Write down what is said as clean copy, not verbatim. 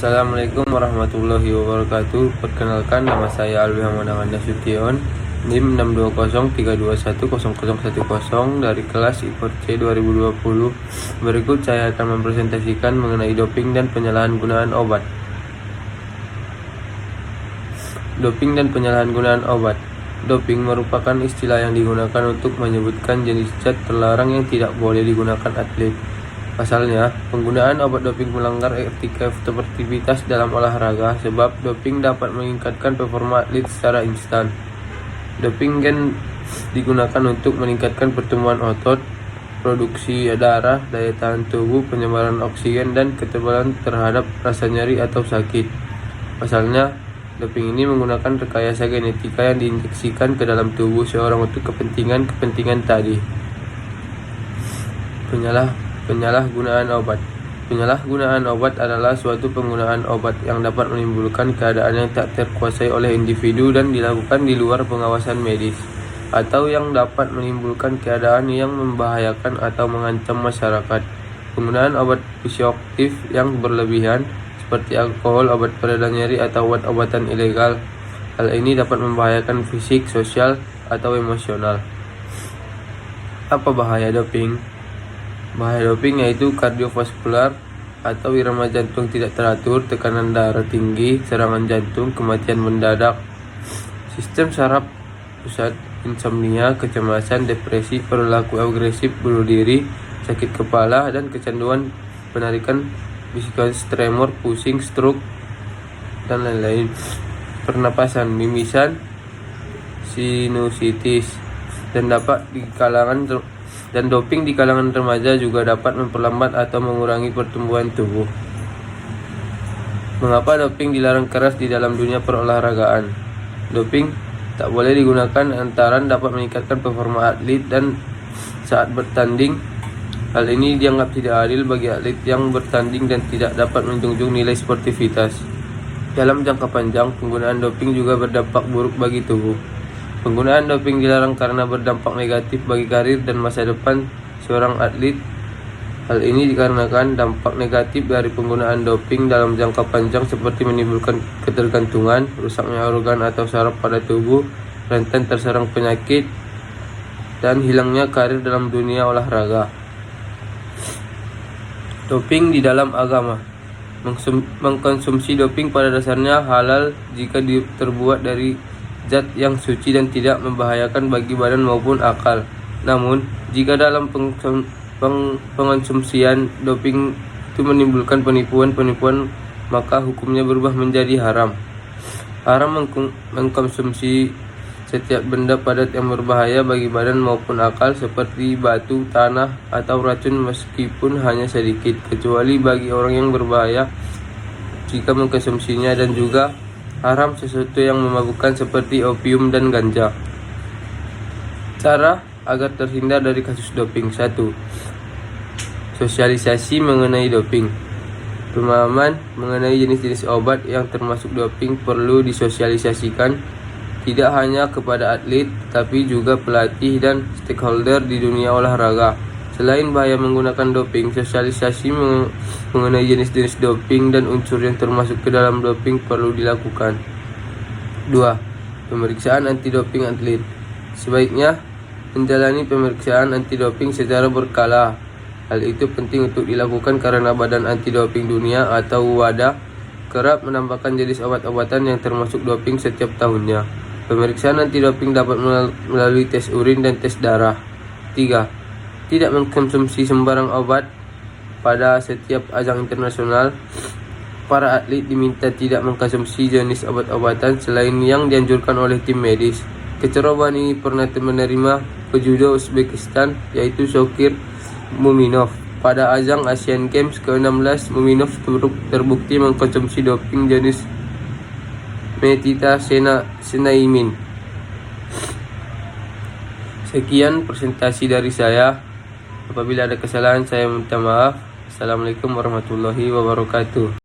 Assalamualaikum warahmatullahi wabarakatuh. Perkenalkan, nama saya Alwi Hamadang Nasution, NIM 62032100110 dari kelas IPOD C 2020. Berikut saya akan mempresentasikan mengenai doping dan penyalahgunaan obat. Doping dan penyalahgunaan obat. Doping merupakan istilah yang digunakan untuk menyebutkan jenis zat terlarang yang tidak boleh digunakan atlet. Pasalnya, penggunaan obat doping melanggar etika sportivitas dalam olahraga sebab doping dapat meningkatkan performa atlet secara instan. Doping kan digunakan untuk meningkatkan pertumbuhan otot, produksi darah, daya tahan tubuh, penyebaran oksigen, dan ketebalan terhadap rasa nyeri atau sakit. Pasalnya, doping ini menggunakan rekayasa genetika yang diinjeksikan ke dalam tubuh seorang untuk kepentingan tadi. Penyalahgunaan obat. Penyalahgunaan obat adalah suatu penggunaan obat yang dapat menimbulkan keadaan yang tak terkuasai oleh individu dan dilakukan di luar pengawasan medis, atau yang dapat menimbulkan keadaan yang membahayakan atau mengancam masyarakat. Penggunaan obat psikoaktif yang berlebihan seperti alkohol, obat pereda nyeri, atau obat-obatan ilegal. Hal ini dapat membahayakan fisik, sosial, atau emosional. Apa bahaya doping? Bahaya doping yaitu kardiovaskular atau irama jantung tidak teratur, tekanan darah tinggi, serangan jantung, kematian mendadak, sistem saraf pusat, insomnia, kecemasan, depresi, perilaku agresif, bunuh diri, sakit kepala, dan kecanduan, penarikan, psikosis, tremor, pusing, stroke, dan lain-lain. Pernapasan, mimisan, sinusitis, dan doping di kalangan remaja juga dapat memperlambat atau mengurangi pertumbuhan tubuh. Mengapa doping dilarang keras di dalam dunia perolahragaan? Doping tak boleh digunakan lantaran dapat meningkatkan performa atlet dan saat bertanding. Hal ini dianggap tidak adil bagi atlet yang bertanding dan tidak dapat menjunjung nilai sportivitas. Dalam jangka panjang, penggunaan doping juga berdampak buruk bagi tubuh. Penggunaan doping dilarang karena berdampak negatif bagi karir dan masa depan seorang atlet. Hal ini dikarenakan dampak negatif dari penggunaan doping dalam jangka panjang seperti menimbulkan ketergantungan, rusaknya organ atau saraf pada tubuh, rentan terserang penyakit, dan hilangnya karir dalam dunia olahraga. Doping di dalam agama. Mengkonsumsi doping pada dasarnya halal jika terbuat dari zat yang suci dan tidak membahayakan bagi badan maupun akal. Namun, jika dalam pengonsumsian doping itu menimbulkan penipuan, maka hukumnya berubah menjadi haram. Haram mengkonsumsi setiap benda padat yang berbahaya bagi badan maupun akal seperti batu, tanah, atau racun meskipun hanya sedikit, kecuali bagi orang yang berbahaya jika mengkonsumsinya, dan juga haram sesuatu yang memabukkan seperti opium dan ganja. Cara agar terhindar dari kasus doping. 1. Sosialisasi mengenai doping. Pemahaman mengenai jenis-jenis obat yang termasuk doping perlu disosialisasikan tidak hanya kepada atlet, tapi juga pelatih dan stakeholder di dunia olahraga. Selain bahaya menggunakan doping, sosialisasi mengenai jenis-jenis doping dan unsur yang termasuk ke dalam doping perlu dilakukan. 2. Pemeriksaan anti-doping atlet. Sebaiknya menjalani pemeriksaan anti-doping secara berkala. Hal itu penting untuk dilakukan karena Badan Anti-Doping Dunia atau WADA kerap menambahkan jenis obat-obatan yang termasuk doping setiap tahunnya. Pemeriksaan anti-doping dapat melalui tes urin dan tes darah. 3. Tidak mengkonsumsi sembarang obat. Pada setiap ajang internasional, para atlet diminta tidak mengkonsumsi jenis obat-obatan selain yang dianjurkan oleh tim medis. Kecerobohan ini pernah menerima pejudo Uzbekistan, yaitu Shokir Muminov. Pada ajang Asian Games ke-16, Muminov terbukti mengkonsumsi doping jenis metitasenaimin. Sekian presentasi dari saya. Apabila ada kesalahan, saya minta maaf. Assalamualaikum warahmatullahi wabarakatuh.